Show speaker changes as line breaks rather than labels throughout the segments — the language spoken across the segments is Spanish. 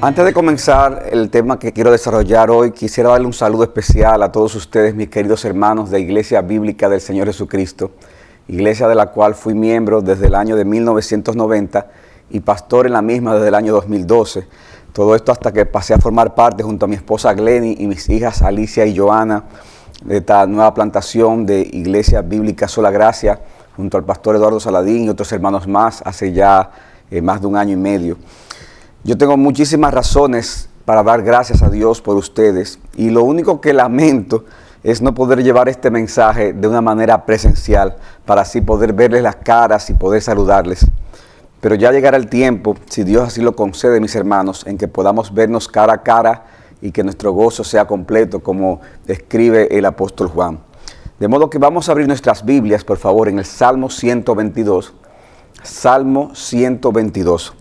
Antes de comenzar el tema que quiero desarrollar hoy, quisiera darle un saludo especial a todos ustedes, mis queridos hermanos de Iglesia Bíblica del Señor Jesucristo, iglesia de la cual fui miembro desde el año de 1990 y pastor en la misma desde el año 2012. Todo esto hasta que pasé a formar parte junto a mi esposa Glenny y mis hijas Alicia y Joana de esta nueva plantación de Iglesia Bíblica Sola Gracia, junto al pastor Eduardo Saladín y otros hermanos más, hace ya más de un año y medio. Yo tengo muchísimas razones para dar gracias a Dios por ustedes y lo único que lamento es no poder llevar este mensaje de una manera presencial para así poder verles las caras y poder saludarles. Pero ya llegará el tiempo, si Dios así lo concede, mis hermanos, en que podamos vernos cara a cara y que nuestro gozo sea completo, como escribe el apóstol Juan. De modo que vamos a abrir nuestras Biblias, por favor, en el Salmo 122. Salmo 122.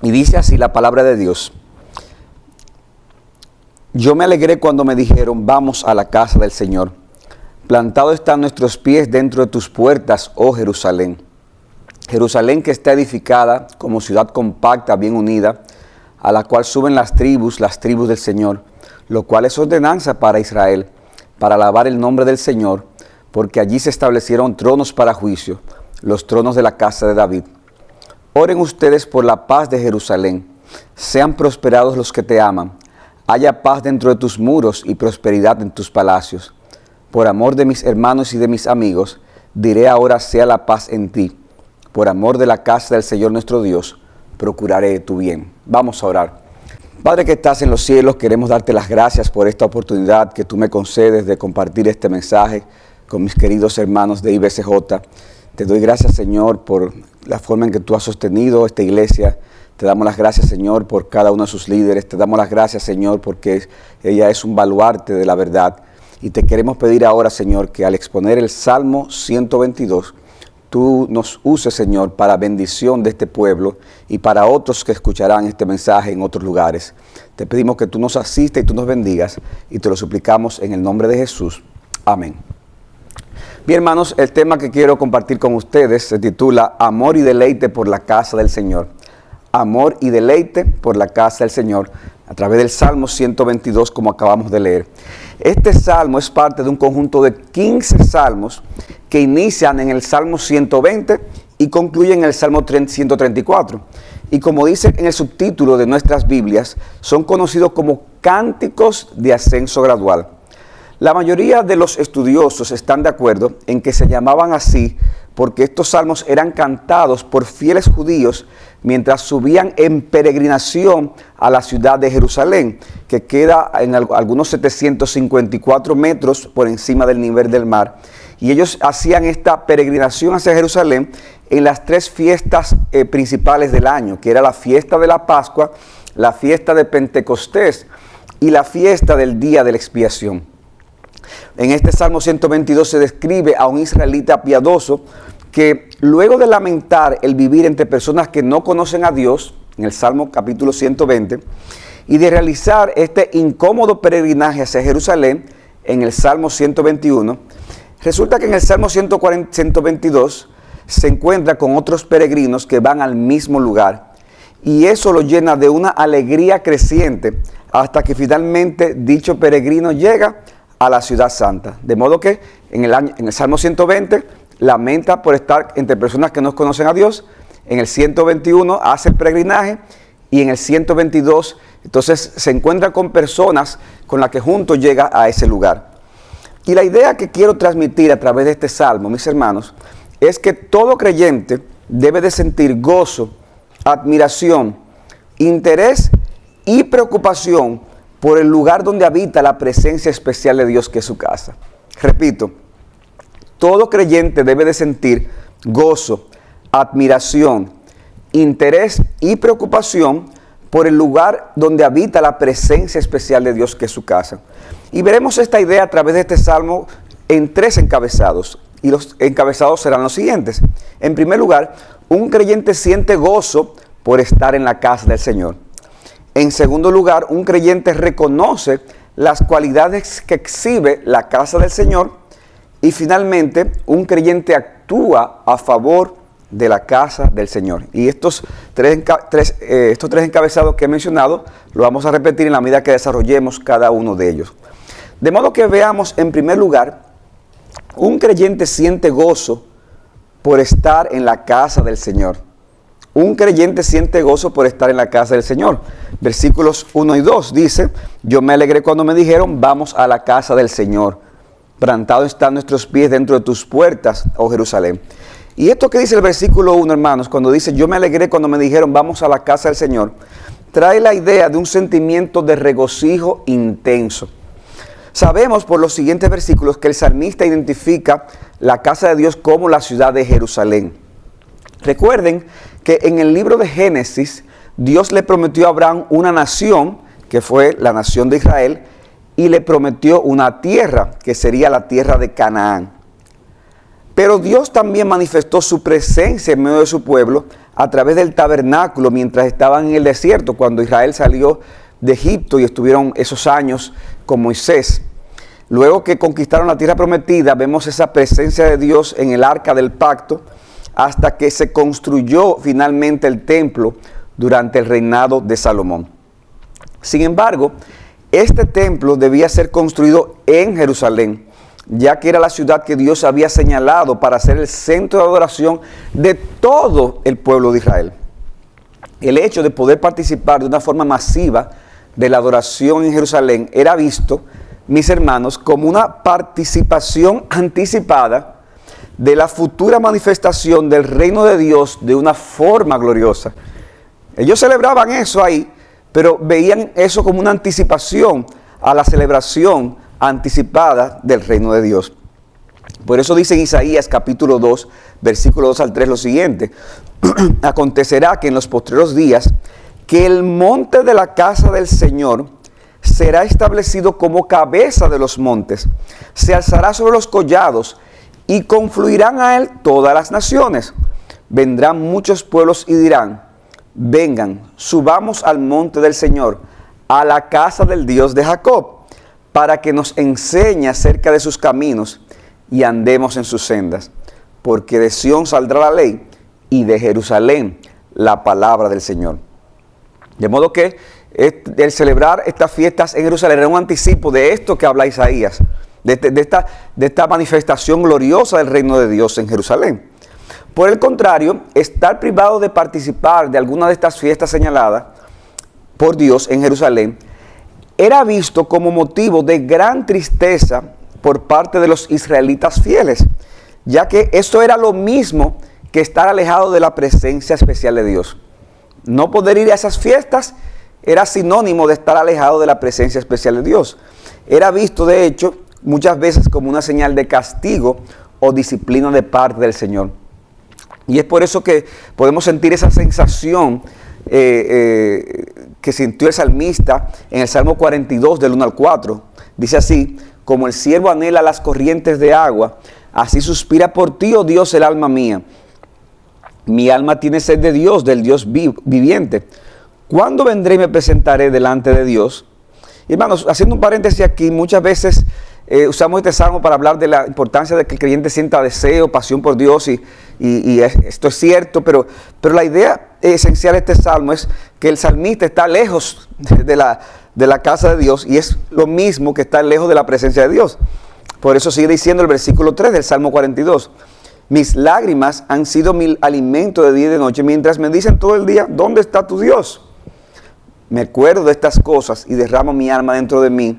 Y dice así la palabra de Dios: yo me alegré cuando me dijeron, vamos a la casa del Señor. Plantados están nuestros pies dentro de tus puertas, oh Jerusalén. Jerusalén que está edificada como ciudad compacta, bien unida, a la cual suben las tribus del Señor, lo cual es ordenanza para Israel, para alabar el nombre del Señor, porque allí se establecieron tronos para juicio, los tronos de la casa de David. Oren ustedes por la paz de Jerusalén. Sean prosperados los que te aman. Haya paz dentro de tus muros y prosperidad en tus palacios. Por amor de mis hermanos y de mis amigos, diré ahora sea la paz en ti. Por amor de la casa del Señor nuestro Dios, procuraré tu bien. Vamos a orar. Padre que estás en los cielos, queremos darte las gracias por esta oportunidad que tú me concedes de compartir este mensaje con mis queridos hermanos de IBCJ. Te doy gracias, Señor, por la forma en que tú has sostenido esta iglesia. Te damos las gracias, Señor, por cada uno de sus líderes. Te damos las gracias, Señor, porque ella es un baluarte de la verdad. Y te queremos pedir ahora, Señor, que al exponer el Salmo 122, tú nos uses, Señor, para bendición de este pueblo y para otros que escucharán este mensaje en otros lugares. Te pedimos que tú nos asistas y tú nos bendigas y te lo suplicamos en el nombre de Jesús. Amén. Bien, hermanos, el tema que quiero compartir con ustedes se titula Amor y deleite por la casa del Señor. Amor y deleite por la casa del Señor, a través del Salmo 122, como acabamos de leer. Este salmo es parte de un conjunto de 15 salmos que inician en el Salmo 120 y concluyen en el Salmo 134. Y como dice en el subtítulo de nuestras Biblias, son conocidos como cánticos de ascenso gradual. La mayoría de los estudiosos están de acuerdo en que se llamaban así porque estos salmos eran cantados por fieles judíos mientras subían en peregrinación a la ciudad de Jerusalén, que queda en algunos 754 metros por encima del nivel del mar. Y ellos hacían esta peregrinación hacia Jerusalén en las tres fiestas principales del año, que era la fiesta de la Pascua, la fiesta de Pentecostés y la fiesta del Día de la Expiación. En este Salmo 122 se describe a un israelita piadoso que luego de lamentar el vivir entre personas que no conocen a Dios, en el Salmo capítulo 120, y de realizar este incómodo peregrinaje hacia Jerusalén, en el Salmo 121, resulta que en el Salmo 122 se encuentra con otros peregrinos que van al mismo lugar, y eso lo llena de una alegría creciente hasta que finalmente dicho peregrino llega a la ciudad santa. De modo que en el Salmo 120 lamenta por estar entre personas que no conocen a Dios, en el 121 hace el peregrinaje y en el 122 entonces se encuentra con personas con las que juntos llega a ese lugar. Y la idea que quiero transmitir a través de este salmo, mis hermanos, es que todo creyente debe de sentir gozo, admiración, interés y preocupación por el lugar donde habita la presencia especial de Dios, que es su casa. Repito, todo creyente debe de sentir gozo, admiración, interés y preocupación por el lugar donde habita la presencia especial de Dios, que es su casa. Y veremos esta idea a través de este salmo en tres encabezados. Y los encabezados serán los siguientes. En primer lugar, un creyente siente gozo por estar en la casa del Señor. En segundo lugar, un creyente reconoce las cualidades que exhibe la casa del Señor. Y finalmente, un creyente actúa a favor de la casa del Señor. Y estos tres encabezados que he mencionado, lo vamos a repetir en la medida que desarrollemos cada uno de ellos. De modo que veamos, en primer lugar, un creyente siente gozo por estar en la casa del Señor. Un creyente siente gozo por estar en la casa del Señor. Versículos 1 y 2 dice: yo me alegré cuando me dijeron, vamos a la casa del Señor. Plantado están nuestros pies dentro de tus puertas, oh Jerusalén. Y esto que dice el versículo 1, hermanos, cuando dice, yo me alegré cuando me dijeron, vamos a la casa del Señor, trae la idea de un sentimiento de regocijo intenso. Sabemos por los siguientes versículos que el salmista identifica la casa de Dios como la ciudad de Jerusalén. Recuerden que en el libro de Génesis, Dios le prometió a Abraham una nación, que fue la nación de Israel, y le prometió una tierra, que sería la tierra de Canaán. Pero Dios también manifestó su presencia en medio de su pueblo a través del tabernáculo mientras estaban en el desierto, cuando Israel salió de Egipto y estuvieron esos años con Moisés. Luego que conquistaron la tierra prometida, vemos esa presencia de Dios en el arca del pacto, hasta que se construyó finalmente el templo durante el reinado de Salomón. Sin embargo, este templo debía ser construido en Jerusalén, ya que era la ciudad que Dios había señalado para ser el centro de adoración de todo el pueblo de Israel. El hecho de poder participar de una forma masiva de la adoración en Jerusalén era visto, mis hermanos, como una participación anticipada de la futura manifestación del reino de Dios de una forma gloriosa. Ellos celebraban eso ahí, pero veían eso como una anticipación a la celebración anticipada del reino de Dios. Por eso dice en Isaías capítulo 2, versículo 2 al 3 lo siguiente: acontecerá que en los postreros días, que el monte de la casa del Señor será establecido como cabeza de los montes, se alzará sobre los collados, y confluirán a él todas las naciones. Vendrán muchos pueblos y dirán, vengan, subamos al monte del Señor, a la casa del Dios de Jacob, para que nos enseñe acerca de sus caminos y andemos en sus sendas. Porque de Sión saldrá la ley y de Jerusalén la palabra del Señor. De modo que el celebrar estas fiestas en Jerusalén era un anticipo de esto que habla Isaías, de esta manifestación gloriosa del reino de Dios en Jerusalén. Por el contrario, estar privado de participar de alguna de estas fiestas señaladas por Dios en Jerusalén era visto como motivo de gran tristeza por parte de los israelitas fieles, ya que esto era lo mismo que estar alejado de la presencia especial de Dios. No poder ir a esas fiestas era sinónimo de estar alejado de la presencia especial de Dios. Era visto, de hecho, muchas veces como una señal de castigo o disciplina de parte del Señor. Y es por eso que podemos sentir esa sensación que sintió el salmista en el Salmo 42 del 1 al 4. Dice así: como el siervo anhela las corrientes de agua, así suspira por ti, oh Dios, el alma mía. Mi alma tiene sed de Dios, del Dios viviente. ¿Cuándo vendré y me presentaré delante de Dios? Y hermanos, haciendo un paréntesis aquí, muchas veces usamos este salmo para hablar de la importancia de que el creyente sienta deseo, pasión por Dios, y esto es cierto, pero la idea esencial de este salmo es que el salmista está lejos de la casa de Dios, y es lo mismo que estar lejos de la presencia de Dios. Por eso sigue diciendo el versículo 3 del Salmo 42: mis lágrimas han sido mi alimento de día y de noche, mientras me dicen todo el día, ¿dónde está tu Dios? Me acuerdo de estas cosas y derramo mi alma dentro de mí,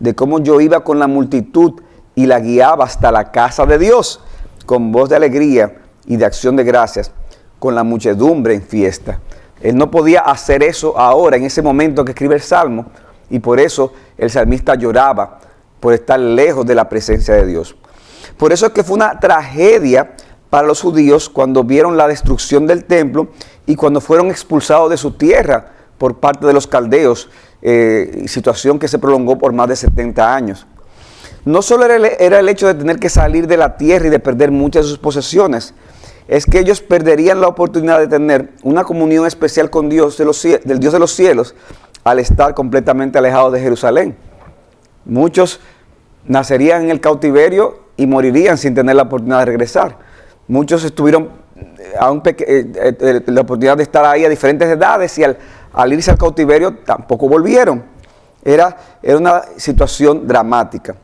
de cómo yo iba con la multitud y la guiaba hasta la casa de Dios, con voz de alegría y de acción de gracias, con la muchedumbre en fiesta. Él no podía hacer eso ahora, en ese momento que escribe el Salmo, y por eso el salmista lloraba por estar lejos de la presencia de Dios. Por eso es que fue una tragedia para los judíos cuando vieron la destrucción del templo y cuando fueron expulsados de su tierra por parte de los caldeos, situación que se prolongó por más de 70 años. No solo era el hecho de tener que salir de la tierra y de perder muchas de sus posesiones, es que ellos perderían la oportunidad de tener una comunión especial con Dios del Dios de los cielos al estar completamente alejados de Jerusalén. Muchos nacerían en el cautiverio y morirían sin tener la oportunidad de regresar. Muchos estuvieron la oportunidad de estar ahí a diferentes edades y al irse al cautiverio tampoco volvieron. Era una situación dramática.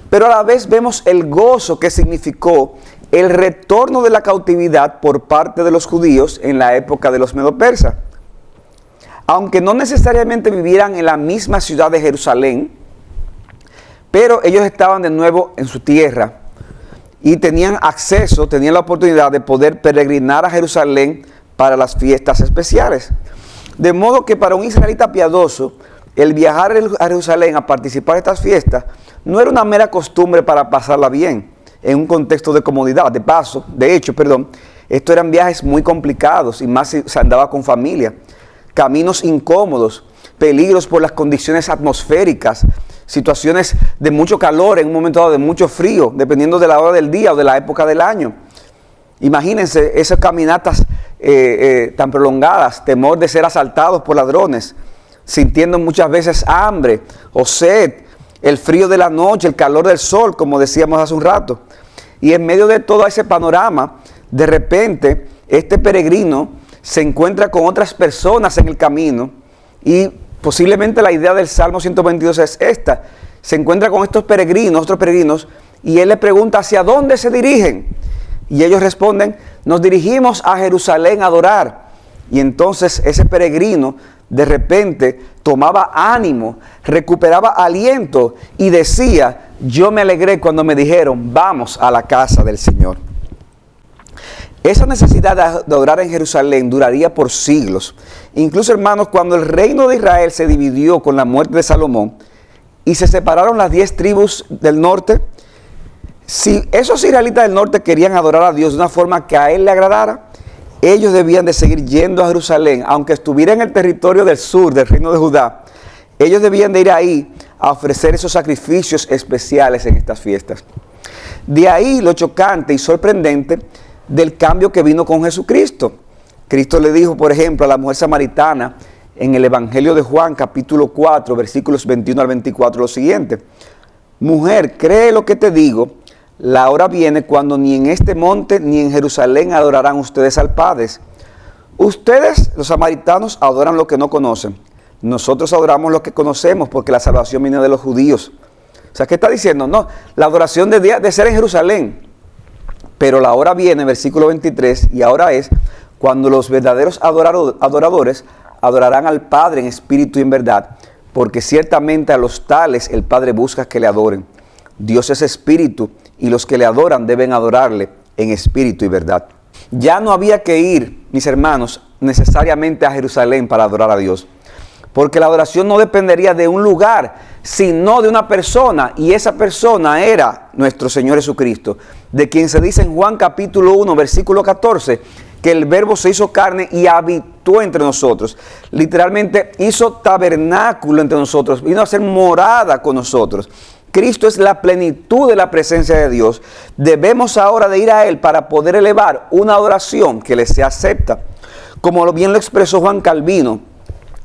Pero a la vez vemos el gozo que significó el retorno de la cautividad por parte de los judíos en la época de los medo-persas. Aunque no necesariamente vivieran en la misma ciudad de Jerusalén, pero ellos estaban de nuevo en su tierra y tenían la oportunidad de poder peregrinar a Jerusalén para las fiestas especiales. De modo que para un israelita piadoso, el viajar a Jerusalén a participar de estas fiestas no era una mera costumbre para pasarla bien, en un contexto de comodidad. De hecho, estos eran viajes muy complicados, y más si se andaba con familia. Caminos incómodos, peligros por las condiciones atmosféricas, situaciones de mucho calor, en un momento dado de mucho frío, dependiendo de la hora del día o de la época del año. Imagínense esas caminatas tan prolongadas, temor de ser asaltados por ladrones, sintiendo muchas veces hambre o sed, el frío de la noche, el calor del sol, como decíamos hace un rato. Y en medio de todo ese panorama, de repente, este peregrino se encuentra con otras personas en el camino, y posiblemente la idea del Salmo 122 es esta. Se encuentra con otros peregrinos, y él le pregunta hacia dónde se dirigen. Y ellos responden, nos dirigimos a Jerusalén a adorar. Y entonces ese peregrino de repente tomaba ánimo, recuperaba aliento y decía, yo me alegré cuando me dijeron, vamos a la casa del Señor. Esa necesidad de adorar en Jerusalén duraría por siglos. Incluso, hermanos, cuando el reino de Israel se dividió con la muerte de Salomón y se separaron las 10 tribus del norte, si esos israelitas del norte querían adorar a Dios de una forma que a Él le agradara, ellos debían de seguir yendo a Jerusalén, aunque estuviera en el territorio del sur, del reino de Judá. Ellos debían de ir ahí a ofrecer esos sacrificios especiales en estas fiestas. De ahí lo chocante y sorprendente del cambio que vino con Jesucristo. Cristo le dijo, por ejemplo, a la mujer samaritana en el Evangelio de Juan, capítulo 4, versículos 21 al 24, lo siguiente: mujer, cree lo que te digo, la hora viene cuando ni en este monte ni en Jerusalén adorarán ustedes al Padre. Ustedes, los samaritanos, adoran lo que no conocen. Nosotros adoramos lo que conocemos, porque la salvación viene de los judíos. O sea, ¿qué está diciendo? No, la adoración de ser en Jerusalén. Pero la hora viene, versículo 23, y ahora es cuando los verdaderos adoradores adorarán al Padre en espíritu y en verdad, porque ciertamente a los tales el Padre busca que le adoren. Dios es espíritu, y los que le adoran deben adorarle en espíritu y verdad. Ya no había que ir, mis hermanos, necesariamente a Jerusalén para adorar a Dios, porque la adoración no dependería de un lugar, sino de una persona, y esa persona era nuestro Señor Jesucristo, de quien se dice en Juan capítulo 1, versículo 14, que el Verbo se hizo carne y habitó entre nosotros. Literalmente hizo tabernáculo entre nosotros, vino a ser morada con nosotros. Cristo es la plenitud de la presencia de Dios. Debemos ahora de ir a Él para poder elevar una adoración que le sea acepta. Como bien lo expresó Juan Calvino,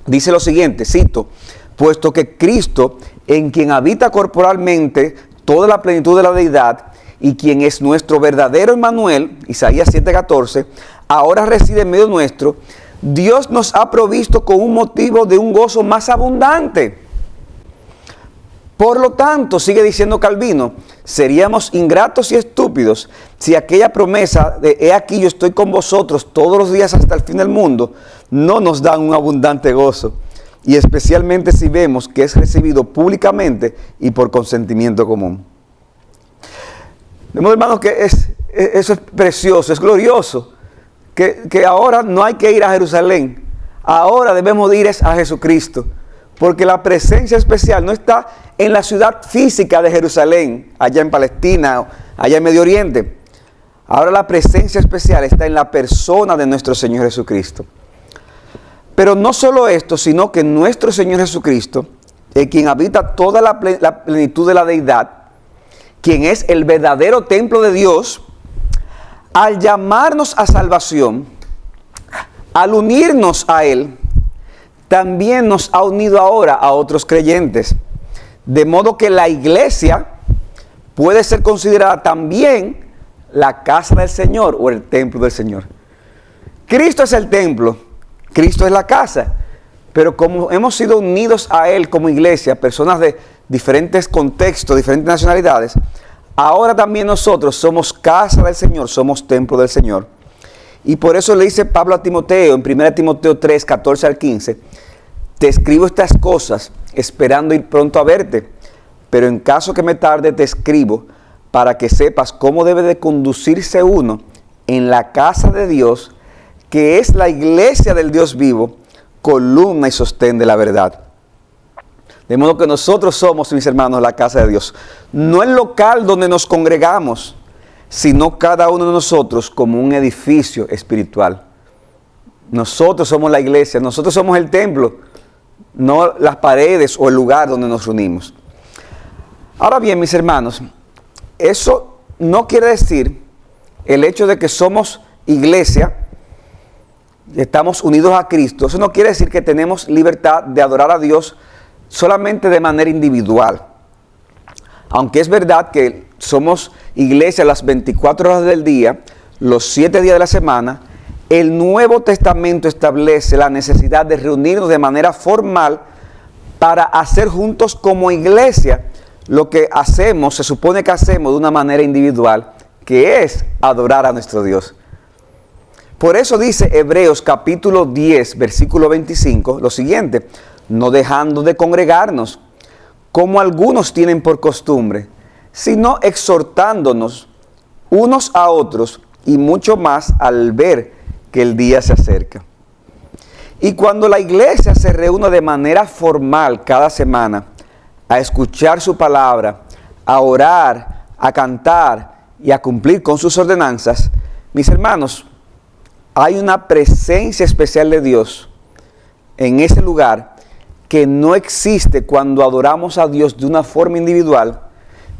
dice lo siguiente, cito: puesto que Cristo, en quien habita corporalmente toda la plenitud de la deidad, y quien es nuestro verdadero Emmanuel, Isaías 7:14, ahora reside en medio nuestro, Dios nos ha provisto con un motivo de un gozo más abundante. Por lo tanto, sigue diciendo Calvino, seríamos ingratos y estúpidos si aquella promesa de he aquí yo estoy con vosotros todos los días hasta el fin del mundo no nos da un abundante gozo, y especialmente si vemos que es recibido públicamente y por consentimiento común. De modo, hermanos, que eso es precioso, es glorioso, que ahora no hay que ir a Jerusalén, ahora debemos de ir a Jesucristo. Porque la presencia especial no está en la ciudad física de Jerusalén, allá en Palestina, allá en Medio Oriente. Ahora la presencia especial está en la persona de nuestro Señor Jesucristo. Pero no solo esto, sino que nuestro Señor Jesucristo, en quien habita toda la plenitud de la deidad, quien es el verdadero templo de Dios, al llamarnos a salvación, al unirnos a Él, también nos ha unido ahora a otros creyentes. De modo que la iglesia puede ser considerada también la casa del Señor o el templo del Señor. Cristo es el templo, Cristo es la casa, pero como hemos sido unidos a Él como iglesia, personas de diferentes contextos, diferentes nacionalidades, ahora también nosotros somos casa del Señor, somos templo del Señor. Y por eso le dice Pablo a Timoteo, en 1 Timoteo 3, 14 al 15, te escribo estas cosas esperando ir pronto a verte, pero en caso que me tarde te escribo para que sepas cómo debe de conducirse uno en la casa de Dios, que es la iglesia del Dios vivo, columna y sostén de la verdad. De modo que nosotros somos, mis hermanos, la casa de Dios. No el local donde nos congregamos, sino cada uno de nosotros como un edificio espiritual. Nosotros somos la iglesia, nosotros somos el templo, no las paredes o el lugar donde nos reunimos. Ahora bien, mis hermanos, eso no quiere decir el hecho de que somos iglesia, estamos unidos a Cristo, eso no quiere decir que tenemos libertad de adorar a Dios solamente de manera individual. Aunque es verdad que somos iglesia las 24 horas del día, los 7 días de la semana, el Nuevo Testamento establece la necesidad de reunirnos de manera formal para hacer juntos como iglesia lo que hacemos, se supone que hacemos de una manera individual, que es adorar a nuestro Dios. Por eso dice Hebreos capítulo 10, versículo 25, lo siguiente: no dejando de congregarnos, como algunos tienen por costumbre, sino exhortándonos unos a otros, y mucho más al ver que el día se acerca. Y cuando la iglesia se reúne de manera formal cada semana, a escuchar su palabra, a orar, a cantar y a cumplir con sus ordenanzas, mis hermanos, hay una presencia especial de Dios en ese lugar que no existe cuando adoramos a Dios de una forma individual,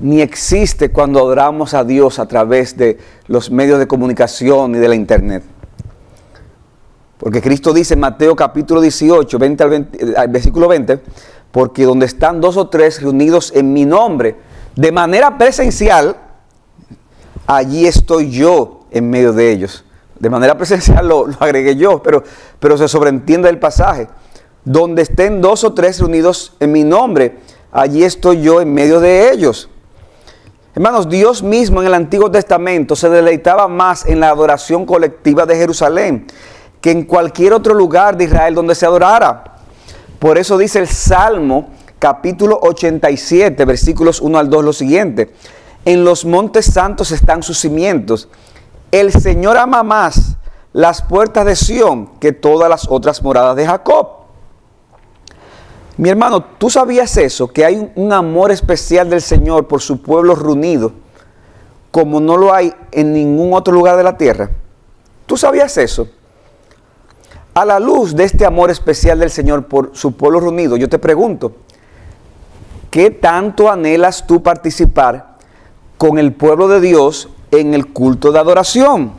ni existe cuando adoramos a Dios a través de los medios de comunicación y de la internet. Porque Cristo dice en Mateo capítulo 18, versículo 20, porque donde están 2 o 3 reunidos en mi nombre, de manera presencial, allí estoy yo en medio de ellos. De manera presencial lo agregué yo, pero se sobreentiende el pasaje. Donde estén 2 o 3 reunidos en mi nombre, allí estoy yo en medio de ellos. Hermanos, Dios mismo en el Antiguo Testamento se deleitaba más en la adoración colectiva de Jerusalén que en cualquier otro lugar de Israel donde se adorara. Por eso dice el Salmo capítulo 87, versículos 1 al 2 lo siguiente: en los montes santos están sus cimientos. El Señor ama más las puertas de Sión que todas las otras moradas de Jacob. Mi hermano, ¿tú sabías eso? Que hay un amor especial del Señor por su pueblo reunido, como no lo hay en ningún otro lugar de la tierra. ¿Tú sabías eso? A la luz de este amor especial del Señor por su pueblo reunido, yo te pregunto, ¿qué tanto anhelas tú participar con el pueblo de Dios en el culto de adoración?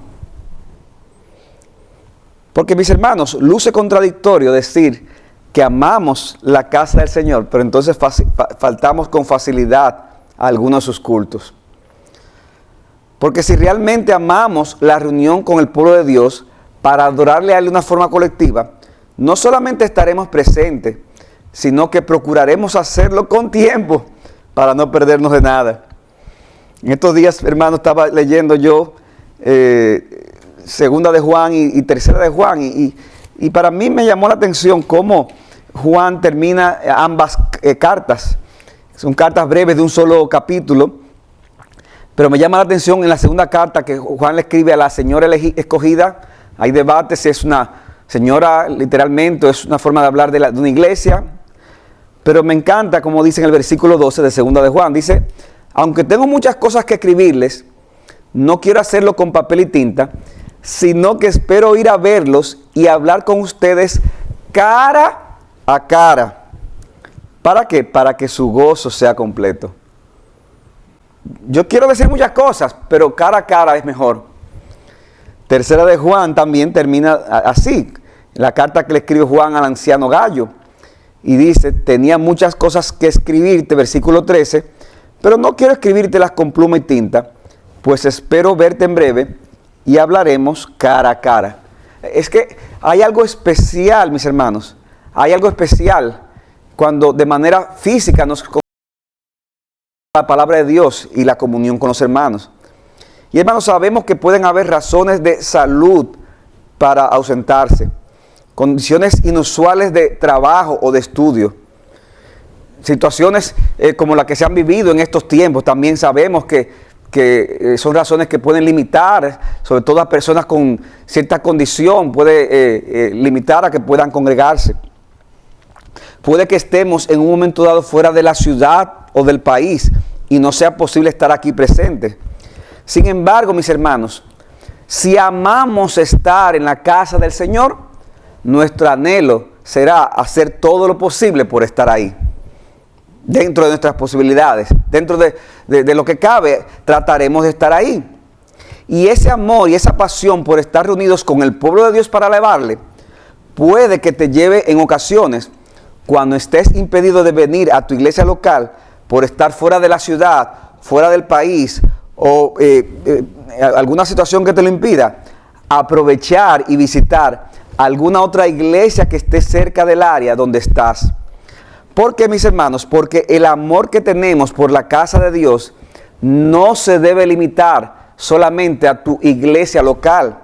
Porque, mis hermanos, luce contradictorio decir que amamos la casa del Señor, pero entonces faltamos con facilidad a algunos de sus cultos. Porque si realmente amamos la reunión con el pueblo de Dios para adorarle a Él de una forma colectiva, no solamente estaremos presentes, sino que procuraremos hacerlo con tiempo para no perdernos de nada. En estos días, hermano, estaba leyendo yo segunda de Juan y tercera de Juan, y para mí me llamó la atención cómo Juan termina ambas cartas. Son cartas breves de un solo capítulo, pero me llama la atención en la segunda carta que Juan le escribe a la señora escogida. Hay debate si es una señora literalmente, es una forma de hablar de una iglesia, pero me encanta como dice en el versículo 12 de segunda de Juan, dice: aunque tengo muchas cosas que escribirles, no quiero hacerlo con papel y tinta, sino que espero ir a verlos y hablar con ustedes cara a cara. ¿Para qué? Para que su gozo sea completo. Yo quiero decir muchas cosas, pero cara a cara es mejor. Tercera de Juan también termina así. La carta que le escribe Juan al anciano Gallo. Y dice: tenía muchas cosas que escribirte, versículo 13, pero no quiero escribírtelas con pluma y tinta, pues espero verte en breve y hablaremos cara a cara. Es que hay algo especial, mis hermanos. Hay algo especial cuando de manera física nos la palabra de Dios y la comunión con los hermanos. Y hermanos, sabemos que pueden haber razones de salud para ausentarse, condiciones inusuales de trabajo o de estudio, situaciones como las que se han vivido en estos tiempos. También sabemos que son razones que pueden limitar, sobre todo a personas con cierta condición, puede limitar a que puedan congregarse. Puede que estemos en un momento dado fuera de la ciudad o del país y no sea posible estar aquí presente. Sin embargo, mis hermanos, si amamos estar en la casa del Señor, nuestro anhelo será hacer todo lo posible por estar ahí. Dentro de nuestras posibilidades, dentro de lo que cabe, trataremos de estar ahí. Y ese amor y esa pasión por estar reunidos con el pueblo de Dios para alabarle, puede que te lleve en ocasiones, cuando estés impedido de venir a tu iglesia local, por estar fuera de la ciudad, fuera del país, o alguna situación que te lo impida, aprovechar y visitar alguna otra iglesia que esté cerca del área donde estás. ¿Por qué, mis hermanos? Porque el amor que tenemos por la casa de Dios no se debe limitar solamente a tu iglesia local,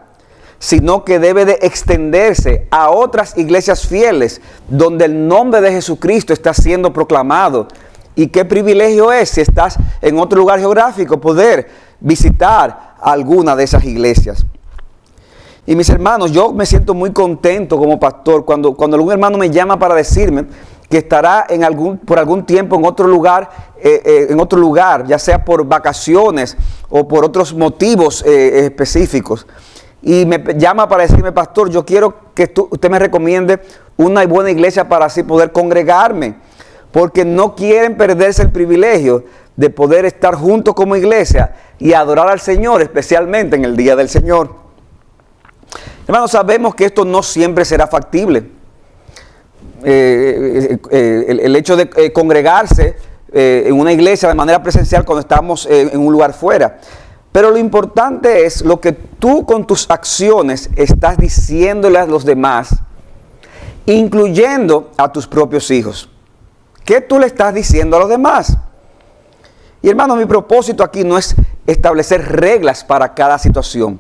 sino que debe de extenderse a otras iglesias fieles donde el nombre de Jesucristo está siendo proclamado. Y qué privilegio es, si estás en otro lugar geográfico, poder visitar alguna de esas iglesias. Y mis hermanos, yo me siento muy contento como pastor cuando algún hermano me llama para decirme que estará por algún tiempo en otro lugar, ya sea por vacaciones o por otros motivos específicos. Y me llama para decirme: pastor, yo quiero que usted me recomiende una buena iglesia para así poder congregarme, porque no quieren perderse el privilegio de poder estar juntos como iglesia y adorar al Señor, especialmente en el día del Señor. Hermanos, sabemos que esto no siempre será factible. El hecho de congregarse en una iglesia de manera presencial cuando estamos en un lugar fuera. Pero lo importante es lo que tú con tus acciones estás diciéndole a los demás, incluyendo a tus propios hijos. ¿Qué tú le estás diciendo a los demás? Y hermano, mi propósito aquí no es establecer reglas para cada situación.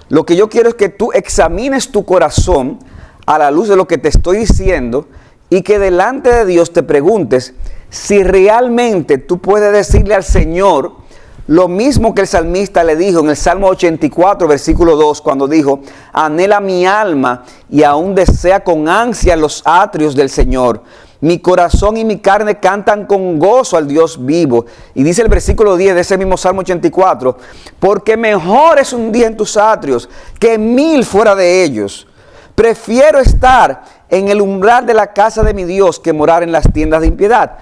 Lo que yo quiero es que tú examines tu corazón a la luz de lo que te estoy diciendo y que delante de Dios te preguntes si realmente tú puedes decirle al Señor lo mismo que el salmista le dijo en el Salmo 84, versículo 2, cuando dijo: anhela mi alma y aún desea con ansia los atrios del Señor. Mi corazón y mi carne cantan con gozo al Dios vivo. Y dice el versículo 10 de ese mismo Salmo 84, porque mejor es un día en tus atrios que 1000 fuera de ellos. Prefiero estar en el umbral de la casa de mi Dios que morar en las tiendas de impiedad.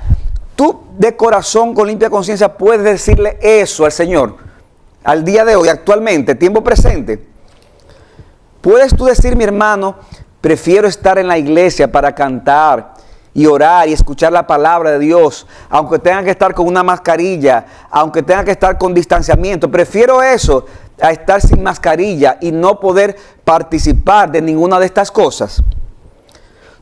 Tú de corazón, con limpia conciencia, puedes decirle eso al Señor. Al día de hoy, actualmente, tiempo presente. Puedes tú decir: mi hermano, prefiero estar en la iglesia para cantar y orar y escuchar la palabra de Dios, aunque tenga que estar con una mascarilla, aunque tenga que estar con distanciamiento. Prefiero eso a estar sin mascarilla y no poder participar de ninguna de estas cosas.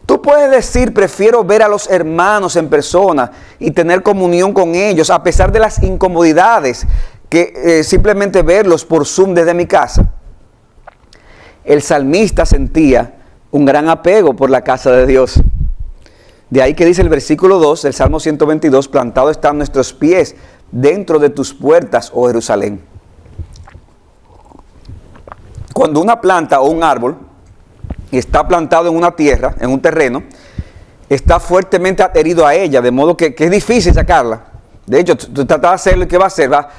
Tú puedes decir: prefiero ver a los hermanos en persona y tener comunión con ellos, a pesar de las incomodidades que simplemente verlos por Zoom desde mi casa. El salmista sentía un gran apego por la casa de Dios. De ahí que dice el versículo 2 del Salmo 122, plantado están nuestros pies dentro de tus puertas, oh Jerusalén. Cuando una planta o un árbol está plantado en una tierra, en un terreno, está fuertemente adherido a ella, de modo que es difícil sacarla. De hecho, tú tratas de hacerlo y ¿qué va a hacer? Va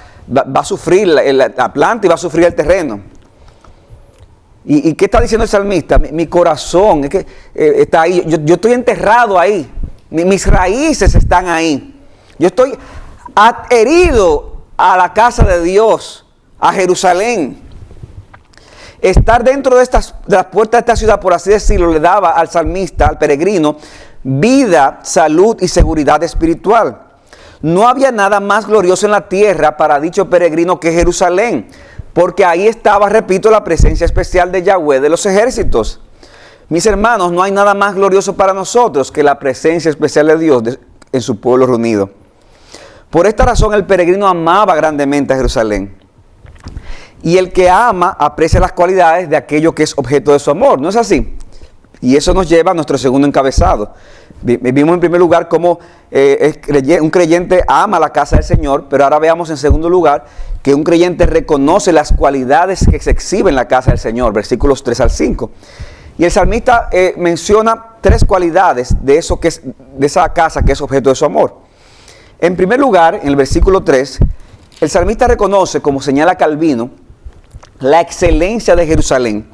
a sufrir la planta y va a sufrir el terreno. ¿Y qué está diciendo el salmista? Mi corazón es que, está ahí, yo estoy enterrado ahí, mis raíces están ahí. Yo estoy adherido a la casa de Dios, a Jerusalén. Estar dentro de las puertas de esta ciudad, por así decirlo, le daba al salmista, al peregrino, vida, salud y seguridad espiritual. No había nada más glorioso en la tierra para dicho peregrino que Jerusalén, porque ahí estaba, repito, la presencia especial de Yahweh de los ejércitos. Mis hermanos, no hay nada más glorioso para nosotros que la presencia especial de Dios en su pueblo reunido. Por esta razón el peregrino amaba grandemente a Jerusalén. Y el que ama aprecia las cualidades de aquello que es objeto de su amor. ¿No es así? Y eso nos lleva a nuestro segundo encabezado. Vimos en primer lugar cómo un creyente ama la casa del Señor, pero ahora veamos en segundo lugar que un creyente reconoce las cualidades que se exhiben en la casa del Señor, versículos 3 al 5. Y el salmista menciona tres cualidades de esa casa que es objeto de su amor. En primer lugar, en el versículo 3, el salmista reconoce, como señala Calvino, la excelencia de Jerusalén,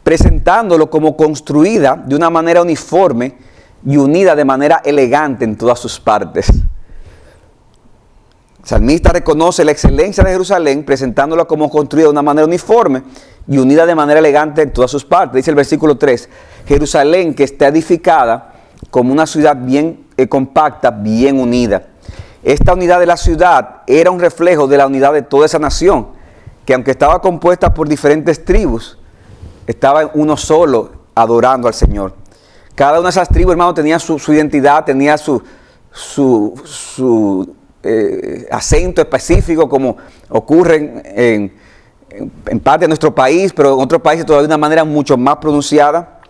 presentándolo como construida de una manera uniforme y unida de manera elegante en todas sus partes. El salmista reconoce la excelencia de Jerusalén, presentándola como construida de una manera uniforme y unida de manera elegante en todas sus partes. Dice el versículo 3, Jerusalén que está edificada como una ciudad bien compacta, bien unida. Esta unidad de la ciudad era un reflejo de la unidad de toda esa nación, que aunque estaba compuesta por diferentes tribus, estaba en uno solo adorando al Señor. Cada una de esas tribus, hermano, tenía su identidad, tenía su acento específico, como ocurre en parte de nuestro país, pero en otros países todavía de una manera mucho más pronunciada.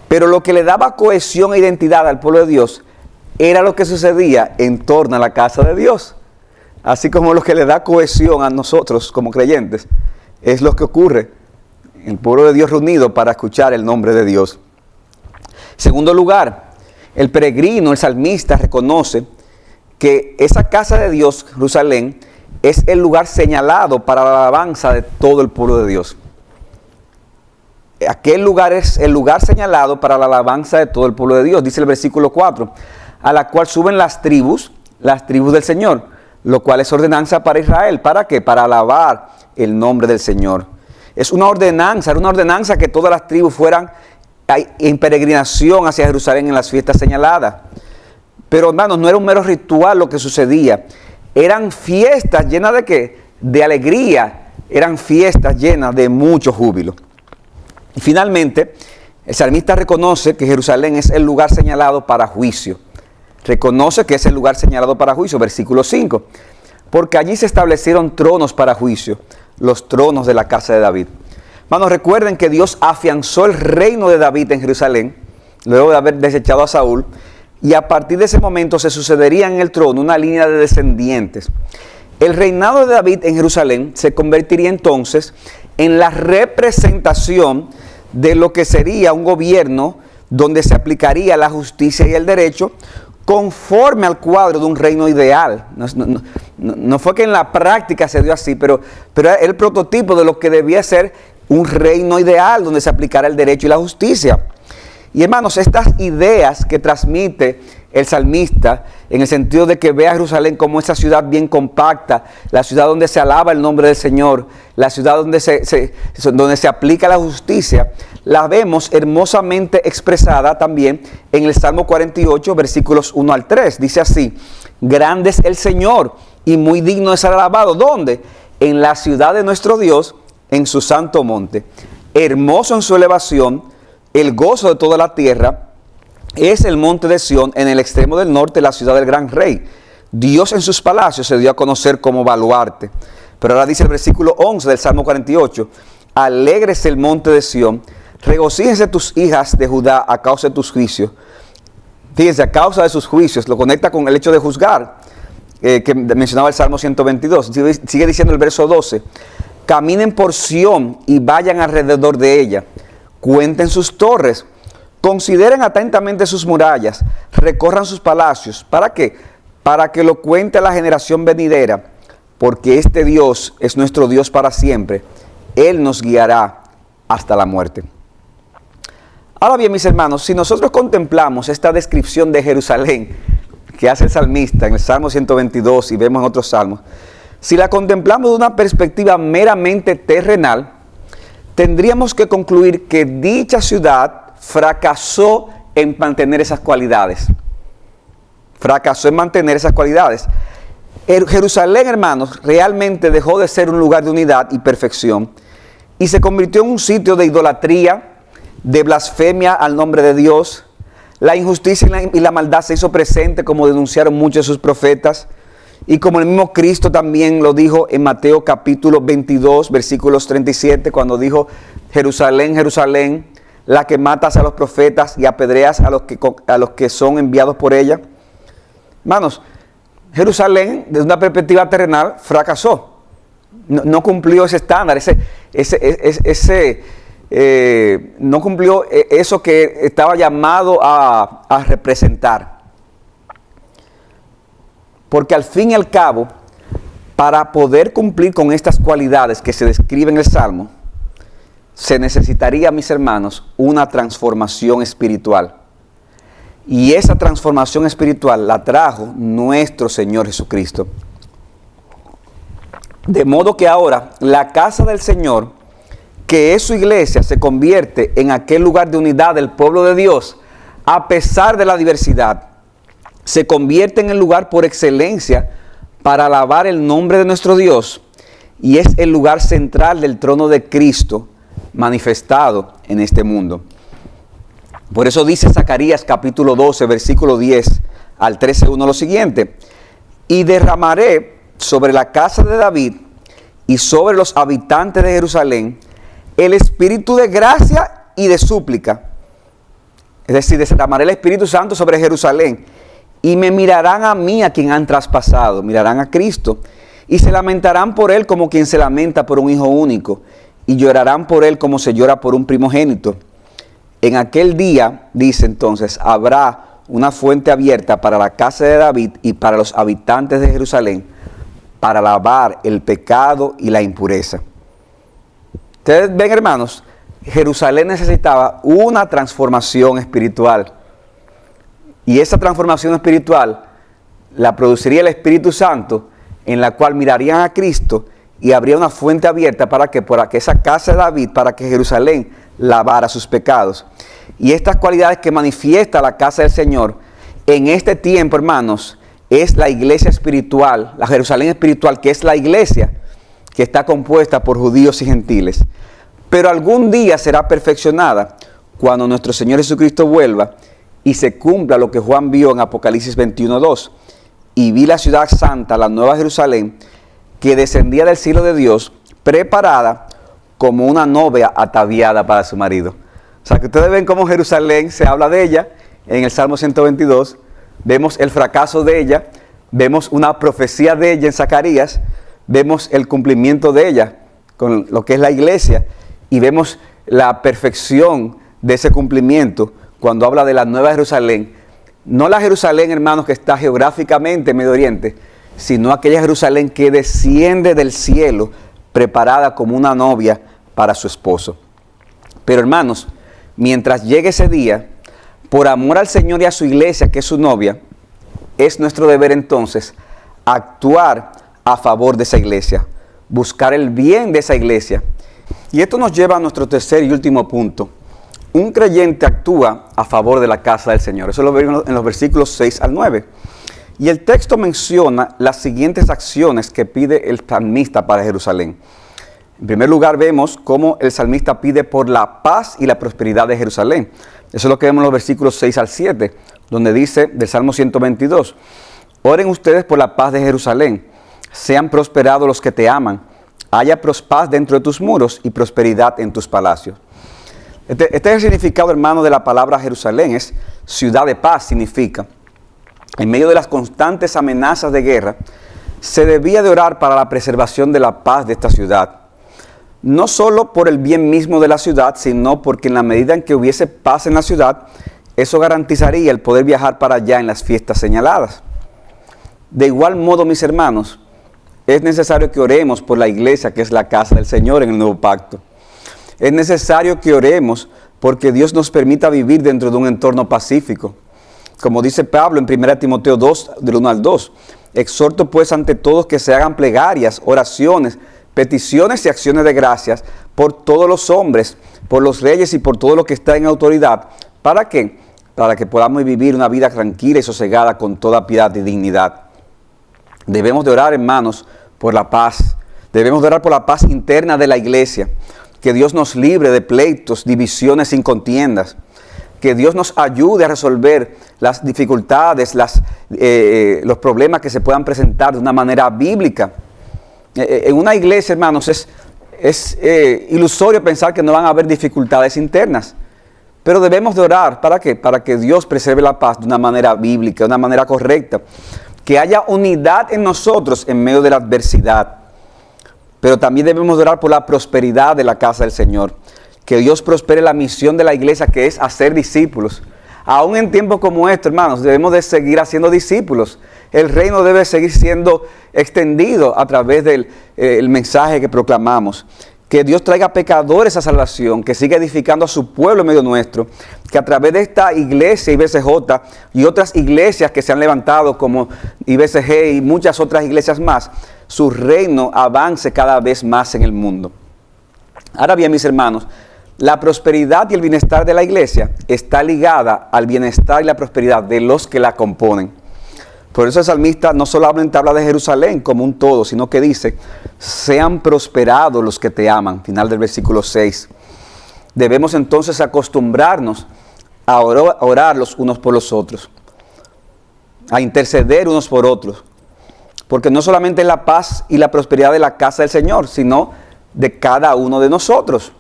Pero lo que le daba cohesión e identidad al pueblo de Dios era lo que sucedía en torno a la casa de Dios. Así como lo que le da cohesión a nosotros como creyentes es lo que ocurre en el pueblo de Dios reunido para escuchar el nombre de Dios. En segundo lugar, el peregrino, el salmista, reconoce que esa casa de Dios, Jerusalén, es el lugar señalado para la alabanza de todo el pueblo de Dios. Aquel lugar es el lugar señalado para la alabanza de todo el pueblo de Dios. Dice el versículo 4, a la cual suben las tribus del Señor, lo cual es ordenanza para Israel. ¿Para qué? Para alabar el nombre del Señor. Es una ordenanza, era una ordenanza que todas las tribus fueran en peregrinación hacia Jerusalén en las fiestas señaladas. Pero hermanos, no era un mero ritual lo que sucedía. Eran fiestas llenas de ¿qué? De alegría. Eran fiestas llenas de mucho júbilo. Y finalmente, el salmista reconoce que Jerusalén es el lugar señalado para juicio. Reconoce que es el lugar señalado para juicio, versículo 5. Porque allí se establecieron tronos para juicio, los tronos de la casa de David. Hermanos, recuerden que Dios afianzó el reino de David en Jerusalén, luego de haber desechado a Saúl, y a partir de ese momento se sucedería en el trono una línea de descendientes. El reinado de David en Jerusalén se convertiría entonces en la representación de lo que sería un gobierno donde se aplicaría la justicia y el derecho conforme al cuadro de un reino ideal. No fue que en la práctica se dio así, pero era el prototipo de lo que debía ser un reino ideal donde se aplicara el derecho y la justicia. Y hermanos, estas ideas que transmite el salmista, en el sentido de que ve a Jerusalén como esa ciudad bien compacta, la ciudad donde se alaba el nombre del Señor, la ciudad donde se aplica la justicia, la vemos hermosamente expresada también en el Salmo 48, versículos 1 al 3. Dice así, grande es el Señor y muy digno de ser alabado. ¿Dónde? En la ciudad de nuestro Dios, en su santo monte. Hermoso en su elevación, el gozo de toda la tierra, es el monte de Sión, en el extremo del norte, la ciudad del gran rey. Dios en sus palacios se dio a conocer como baluarte. Pero ahora dice el versículo 11 del Salmo 48, alégrese el monte de Sión, regocíjense tus hijas de Judá a causa de tus juicios. Fíjense, a causa de sus juicios, lo conecta con el hecho de juzgar, que mencionaba el Salmo 122. Sigue diciendo el verso 12, caminen por Sión y vayan alrededor de ella, cuenten sus torres, consideren atentamente sus murallas, recorran sus palacios. ¿Para qué? Para que lo cuente a la generación venidera, porque este Dios es nuestro Dios para siempre. Él nos guiará hasta la muerte. Ahora bien, mis hermanos, si nosotros contemplamos esta descripción de Jerusalén que hace el salmista en el Salmo 122 y vemos en otros salmos, si la contemplamos de una perspectiva meramente terrenal, tendríamos que concluir que dicha ciudad fracasó en mantener esas cualidades. Fracasó en mantener esas cualidades. Jerusalén, hermanos, realmente dejó de ser un lugar de unidad y perfección y se convirtió en un sitio de idolatría, de blasfemia al nombre de Dios. La injusticia y la maldad se hizo presente, como denunciaron muchos de sus profetas, y como el mismo Cristo también lo dijo en Mateo capítulo 22, versículos 37, cuando dijo: Jerusalén, Jerusalén, la que matas a los profetas y apedreas a los que son enviados por ella. Hermanos, Jerusalén, desde una perspectiva terrenal, fracasó. No cumplió ese estándar, no cumplió eso que estaba llamado a representar. Porque al fin y al cabo, para poder cumplir con estas cualidades que se describen en el Salmo, se necesitaría, mis hermanos, una transformación espiritual. Y esa transformación espiritual la trajo nuestro Señor Jesucristo. De modo que ahora la casa del Señor, que es su iglesia, se convierte en aquel lugar de unidad del pueblo de Dios, a pesar de la diversidad. Se convierte en el lugar por excelencia para alabar el nombre de nuestro Dios, y es el lugar central del trono de Cristo manifestado en este mundo. Por eso dice Zacarías capítulo 12, versículo 10 al 13:1 lo siguiente: y derramaré sobre la casa de David y sobre los habitantes de Jerusalén el espíritu de gracia y de súplica. Es decir, derramaré el Espíritu Santo sobre Jerusalén, y me mirarán a mí, a quien han traspasado, mirarán a Cristo, y se lamentarán por él como quien se lamenta por un hijo único, y llorarán por él como se llora por un primogénito. En aquel día, dice entonces, habrá una fuente abierta para la casa de David y para los habitantes de Jerusalén, para lavar el pecado y la impureza. Ustedes ven, hermanos, Jerusalén necesitaba una transformación espiritual. Y esa transformación espiritual la produciría el Espíritu Santo, en la cual mirarían a Cristo y habría una fuente abierta para que esa casa de David, para que Jerusalén lavara sus pecados. Y estas cualidades que manifiesta la casa del Señor en este tiempo, hermanos, es la iglesia espiritual, la Jerusalén espiritual, que es la iglesia que está compuesta por judíos y gentiles. Pero algún día será perfeccionada cuando nuestro Señor Jesucristo vuelva y se cumpla lo que Juan vio en Apocalipsis 21:2. Y vi la ciudad santa, la nueva Jerusalén, que descendía del cielo de Dios, preparada como una novia ataviada para su marido. O sea, que ustedes ven cómo Jerusalén se habla de ella en el Salmo 122. Vemos el fracaso de ella, vemos una profecía de ella en Zacarías, vemos el cumplimiento de ella con lo que es la iglesia, y vemos la perfección de ese cumplimiento cuando habla de la nueva Jerusalén. No la Jerusalén, hermanos, que está geográficamente en Medio Oriente, sino aquella Jerusalén que desciende del cielo, preparada como una novia para su esposo. Pero, hermanos, mientras llegue ese día, por amor al Señor y a su iglesia, que es su novia, es nuestro deber entonces actuar a favor de esa iglesia, buscar el bien de esa iglesia. Y esto nos lleva a nuestro tercer y último punto. Un creyente actúa a favor de la casa del Señor. Eso lo vemos en los versículos 6 al 9. Y el texto menciona las siguientes acciones que pide el salmista para Jerusalén. En primer lugar, vemos cómo el salmista pide por la paz y la prosperidad de Jerusalén. Eso es lo que vemos en los versículos 6 al 7, donde dice del Salmo 122, oren ustedes por la paz de Jerusalén, sean prosperados los que te aman, haya paz dentro de tus muros y prosperidad en tus palacios. Este es el significado, hermano, de la palabra Jerusalén, es ciudad de paz, significa. En medio de las constantes amenazas de guerra, se debía de orar para la preservación de la paz de esta ciudad. No solo por el bien mismo de la ciudad, sino porque en la medida en que hubiese paz en la ciudad, eso garantizaría el poder viajar para allá en las fiestas señaladas. De igual modo, mis hermanos, es necesario que oremos por la iglesia, que es la casa del Señor en el nuevo pacto. Es necesario que oremos porque Dios nos permita vivir dentro de un entorno pacífico. Como dice Pablo en 1 Timoteo 2, del 1 al 2, exhorto pues ante todos que se hagan plegarias, oraciones, peticiones y acciones de gracias por todos los hombres, por los reyes y por todo lo que está en autoridad. ¿Para qué? Para que podamos vivir una vida tranquila y sosegada con toda piedad y dignidad. Debemos de orar, hermanos, por la paz. Debemos de orar por la paz interna de la iglesia. Que Dios nos libre de pleitos, divisiones sin contiendas. Que Dios nos ayude a resolver las dificultades, los problemas que se puedan presentar de una manera bíblica. En una iglesia, hermanos, es ilusorio pensar que no van a haber dificultades internas. Pero debemos de orar, ¿para qué? Para que Dios preserve la paz de una manera bíblica, de una manera correcta. Que haya unidad en nosotros en medio de la adversidad. Pero también debemos de orar por la prosperidad de la casa del Señor. Que Dios prospere la misión de la iglesia, que es hacer discípulos. Aún en tiempos como estos, hermanos, debemos de seguir haciendo discípulos. El reino debe seguir siendo extendido a través del mensaje que proclamamos. Que Dios traiga pecadores a salvación, que siga edificando a su pueblo en medio nuestro. Que a través de esta iglesia IBCJ y otras iglesias que se han levantado como IBCG y muchas otras iglesias más, su reino avance cada vez más en el mundo. Ahora bien, mis hermanos, la prosperidad y el bienestar de la iglesia está ligada al bienestar y la prosperidad de los que la componen. Por eso el salmista no solamente habla de Jerusalén como un todo, sino que dice, sean prosperados los que te aman, final del versículo 6. Debemos entonces acostumbrarnos a orar los unos por los otros, a interceder unos por otros, porque no solamente es la paz y la prosperidad de la casa del Señor, sino de cada uno de nosotros.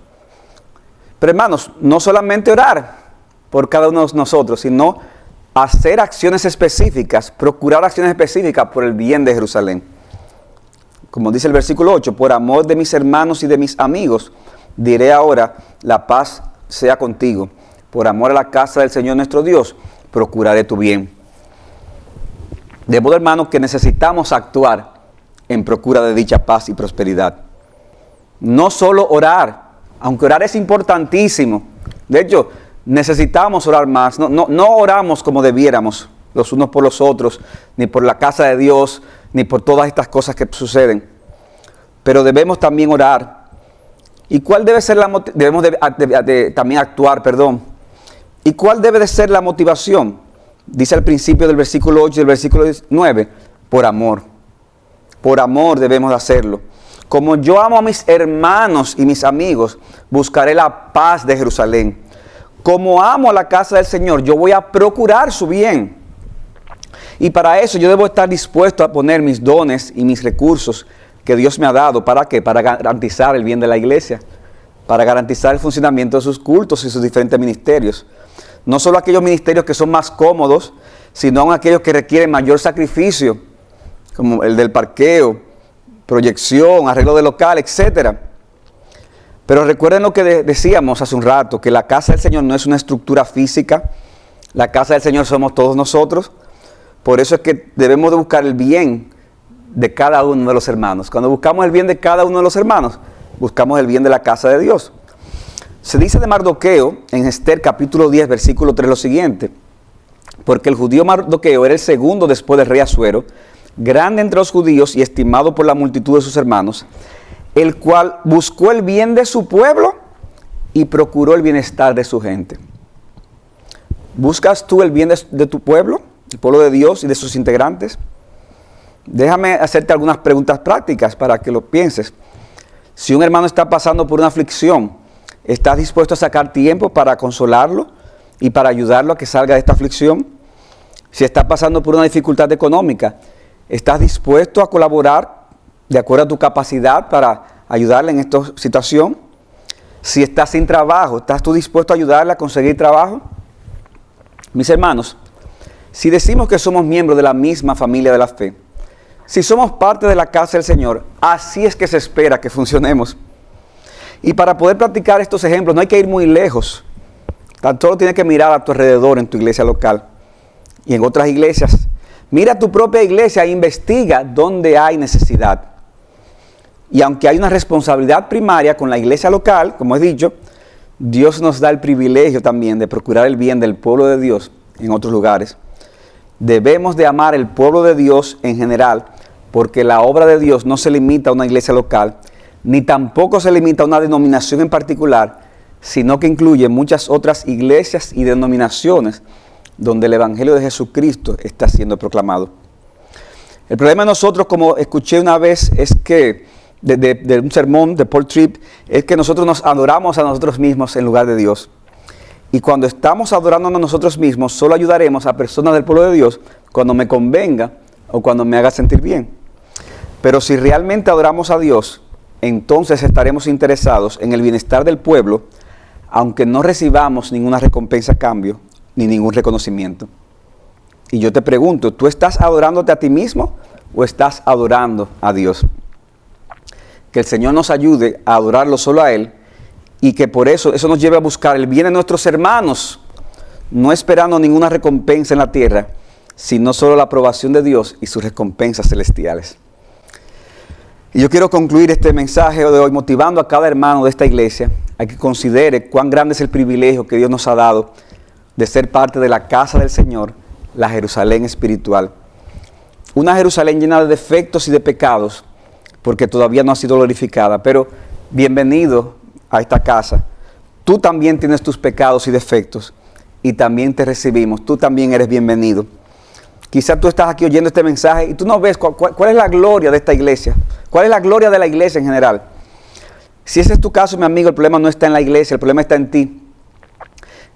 Pero hermanos, no solamente orar por cada uno de nosotros, sino hacer acciones específicas, procurar acciones específicas por el bien de Jerusalén. Como dice el versículo 8, por amor de mis hermanos y de mis amigos, diré ahora, la paz sea contigo. Por amor a la casa del Señor nuestro Dios, procuraré tu bien. De modo, hermanos, que necesitamos actuar en procura de dicha paz y prosperidad. No solo orar, aunque orar es importantísimo. De hecho, necesitamos orar más. No oramos como debiéramos los unos por los otros, ni por la casa de Dios, ni por todas estas cosas que suceden. Pero debemos también orar. ¿Y cuál debe ser debemos también actuar, ¿Y cuál debe de ser la motivación? Dice al principio del versículo 8 y del versículo 9, por amor. Por amor debemos de hacerlo. Como yo amo a mis hermanos y mis amigos, buscaré la paz de Jerusalén. Como amo a la casa del Señor, yo voy a procurar su bien. Y para eso yo debo estar dispuesto a poner mis dones y mis recursos que Dios me ha dado. ¿Para qué? Para garantizar el bien de la iglesia. Para garantizar el funcionamiento de sus cultos y sus diferentes ministerios. No solo aquellos ministerios que son más cómodos, sino aquellos que requieren mayor sacrificio, como el del parqueo, proyección, arreglo de local, etc. Pero recuerden lo que decíamos hace un rato, que la casa del Señor no es una estructura física. La casa del Señor somos todos nosotros. Por eso es que debemos de buscar el bien de cada uno de los hermanos. Cuando buscamos el bien de cada uno de los hermanos, buscamos el bien de la casa de Dios. Se dice de Mardoqueo en Esther capítulo 10, versículo 3 lo siguiente. Porque el judío Mardoqueo era el segundo después del rey Asuero, grande entre los judíos y estimado por la multitud de sus hermanos, el cual buscó el bien de su pueblo y procuró el bienestar de su gente. ¿Buscas tú el bien de tu pueblo, el pueblo de Dios y de sus integrantes? Déjame hacerte algunas preguntas prácticas para que lo pienses. Si un hermano está pasando por una aflicción, ¿estás dispuesto a sacar tiempo para consolarlo y para ayudarlo a que salga de esta aflicción? Si está pasando por una dificultad económica, ¿estás dispuesto a colaborar de acuerdo a tu capacidad para ayudarle en esta situación? Si estás sin trabajo, ¿estás tú dispuesto a ayudarle a conseguir trabajo? Mis hermanos, si decimos que somos miembros de la misma familia de la fe, si somos parte de la casa del Señor, así es que se espera que funcionemos. Y para poder practicar estos ejemplos no hay que ir muy lejos. Tan solo tienes que mirar a tu alrededor en tu iglesia local y en otras iglesias. Mira tu propia iglesia e investiga dónde hay necesidad. Y aunque hay una responsabilidad primaria con la iglesia local, como he dicho, Dios nos da el privilegio también de procurar el bien del pueblo de Dios en otros lugares. Debemos de amar el pueblo de Dios en general, porque la obra de Dios no se limita a una iglesia local, ni tampoco se limita a una denominación en particular, sino que incluye muchas otras iglesias y denominaciones donde el Evangelio de Jesucristo está siendo proclamado. El problema de nosotros, como escuché una vez, es que, de un sermón de Paul Tripp, es que nosotros nos adoramos a nosotros mismos en lugar de Dios. Y cuando estamos adorándonos a nosotros mismos, solo ayudaremos a personas del pueblo de Dios cuando me convenga o cuando me haga sentir bien. Pero si realmente adoramos a Dios, entonces estaremos interesados en el bienestar del pueblo, aunque no recibamos ninguna recompensa a cambio, ni ningún reconocimiento. Y yo te pregunto, ¿tú estás adorándote a ti mismo o estás adorando a Dios? Que el Señor nos ayude a adorarlo solo a Él y que por eso nos lleve a buscar el bien de nuestros hermanos, no esperando ninguna recompensa en la tierra, sino solo la aprobación de Dios y sus recompensas celestiales. Y yo quiero concluir este mensaje de hoy motivando a cada hermano de esta iglesia a que considere cuán grande es el privilegio que Dios nos ha dado de ser parte de la casa del Señor, la Jerusalén espiritual. Una Jerusalén llena de defectos y de pecados, porque todavía no ha sido glorificada. Pero bienvenido a esta casa. Tú también tienes tus pecados y defectos, y también te recibimos. Tú también eres bienvenido. Quizás tú estás aquí oyendo este mensaje y tú no ves cuál es la gloria de esta iglesia. ¿Cuál es la gloria de la iglesia en general? Si ese es tu caso, mi amigo, el problema no está en la iglesia, el problema está en ti.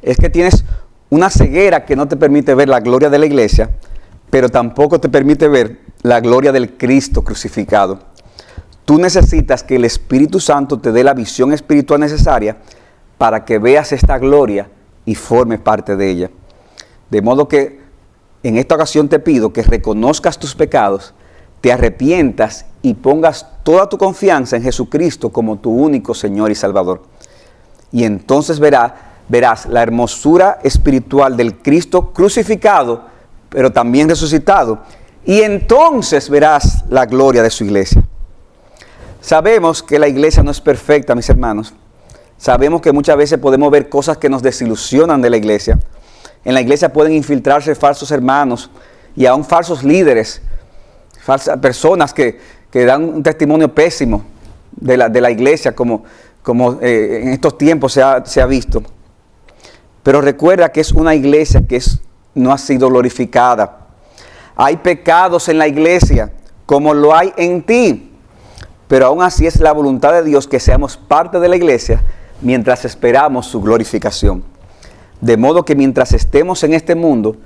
Es que tienes una ceguera que no te permite ver la gloria de la iglesia, pero tampoco te permite ver la gloria del Cristo crucificado. Tú necesitas que el Espíritu Santo te dé la visión espiritual necesaria para que veas esta gloria y formes parte de ella. De modo que en esta ocasión te pido que reconozcas tus pecados, te arrepientas y pongas toda tu confianza en Jesucristo como tu único Señor y Salvador. Y entonces verás la hermosura espiritual del Cristo crucificado, pero también resucitado. Y entonces verás la gloria de su iglesia. Sabemos que la iglesia no es perfecta, mis hermanos. Sabemos que muchas veces podemos ver cosas que nos desilusionan de la iglesia. En la iglesia pueden infiltrarse falsos hermanos y aún falsos líderes, falsas personas que dan un testimonio pésimo de la iglesia, como en estos tiempos se ha visto. Pero recuerda que es una iglesia que no ha sido glorificada. Hay pecados en la iglesia, como lo hay en ti. Pero aún así es la voluntad de Dios que seamos parte de la iglesia mientras esperamos su glorificación. De modo que mientras estemos en este mundo,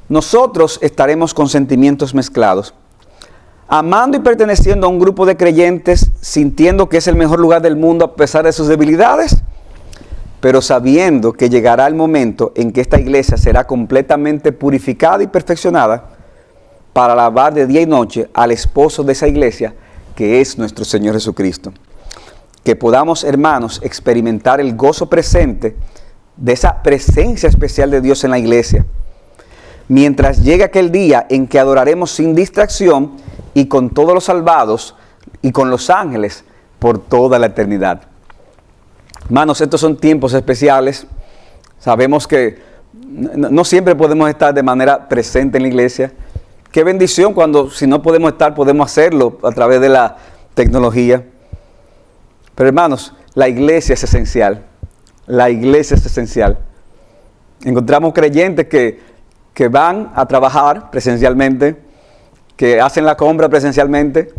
nosotros estaremos con sentimientos mezclados, amando y perteneciendo a un grupo de creyentes, sintiendo que es el mejor lugar del mundo a pesar de sus debilidades, pero sabiendo que llegará el momento en que esta iglesia será completamente purificada y perfeccionada para alabar de día y noche al esposo de esa iglesia, que es nuestro Señor Jesucristo. Que podamos, hermanos, experimentar el gozo presente de esa presencia especial de Dios en la iglesia, mientras llegue aquel día en que adoraremos sin distracción y con todos los salvados y con los ángeles por toda la eternidad. Hermanos, estos son tiempos especiales. Sabemos que no siempre podemos estar de manera presente en la iglesia. Qué bendición cuando, si no podemos estar, podemos hacerlo a través de la tecnología. Pero hermanos, la iglesia es esencial. La iglesia es esencial. Encontramos creyentes que van a trabajar presencialmente, que hacen la compra presencialmente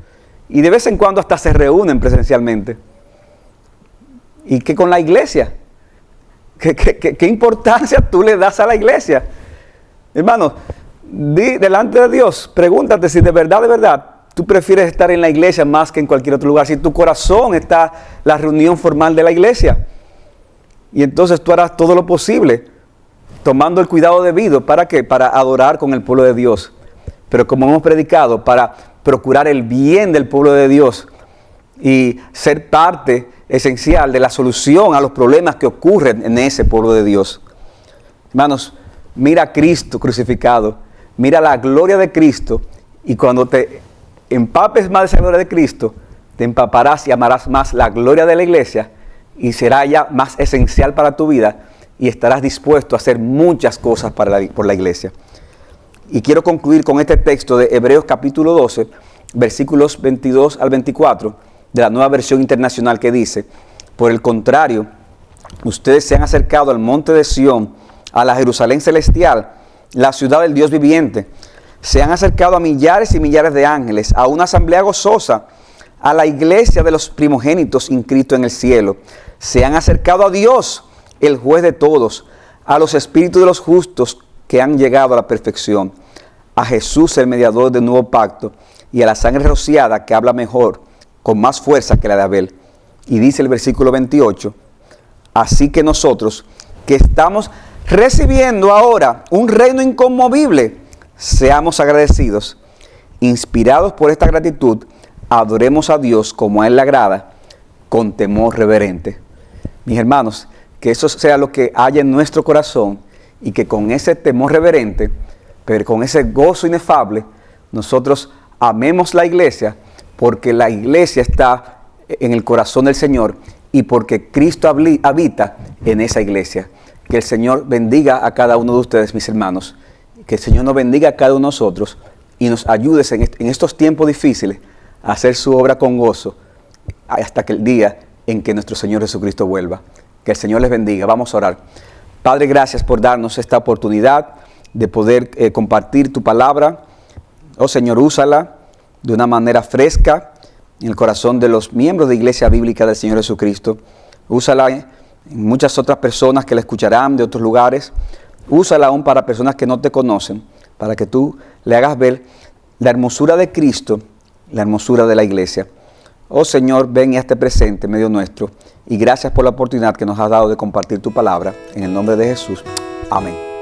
y de vez en cuando hasta se reúnen presencialmente. ¿Y qué con la iglesia? ¿Qué importancia tú le das a la iglesia? Hermanos, delante de Dios, pregúntate si de verdad, tú prefieres estar en la iglesia más que en cualquier otro lugar. Si tu corazón está la reunión formal de la iglesia. Y entonces tú harás todo lo posible, tomando el cuidado debido. ¿Para qué? Para adorar con el pueblo de Dios. Pero como hemos predicado, para procurar el bien del pueblo de Dios y ser parte esencial de la solución a los problemas que ocurren en ese pueblo de Dios. Hermanos, mira a Cristo crucificado, mira la gloria de Cristo, y cuando te empapes más de esa gloria de Cristo, te empaparás y amarás más la gloria de la iglesia, y será ya más esencial para tu vida, y estarás dispuesto a hacer muchas cosas por la iglesia. Y quiero concluir con este texto de Hebreos capítulo 12, versículos 22 al 24, de la Nueva Versión Internacional, que dice: por el contrario, ustedes se han acercado al monte de Sión, a la Jerusalén celestial, la ciudad del Dios viviente. Se han acercado a millares y millares de ángeles, a una asamblea gozosa, a la iglesia de los primogénitos inscritos en el cielo. Se han acercado a Dios, el juez de todos, a los espíritus de los justos que han llegado a la perfección, a Jesús, el mediador del nuevo pacto, y a la sangre rociada que habla mejor, con más fuerza que la de Abel. Y dice el versículo 28, así que nosotros, que estamos recibiendo ahora un reino inconmovible, seamos agradecidos, inspirados por esta gratitud, adoremos a Dios como a Él le agrada, con temor reverente. Mis hermanos, que eso sea lo que haya en nuestro corazón y que con ese temor reverente, pero con ese gozo inefable, nosotros amemos la iglesia, porque la iglesia está en el corazón del Señor y porque Cristo habita en esa iglesia. Que el Señor bendiga a cada uno de ustedes, mis hermanos. Que el Señor nos bendiga a cada uno de nosotros y nos ayude en estos tiempos difíciles a hacer su obra con gozo hasta que el día en que nuestro Señor Jesucristo vuelva. Que el Señor les bendiga. Vamos a orar. Padre, gracias por darnos esta oportunidad de poder compartir tu palabra. Oh Señor, úsala de una manera fresca en el corazón de los miembros de Iglesia Bíblica del Señor Jesucristo. Úsala en muchas otras personas que la escucharán de otros lugares. Úsala aún para personas que no te conocen, para que tú le hagas ver la hermosura de Cristo, la hermosura de la iglesia. Oh Señor, ven y hazte presente en medio nuestro. Y gracias por la oportunidad que nos has dado de compartir tu palabra. En el nombre de Jesús. Amén.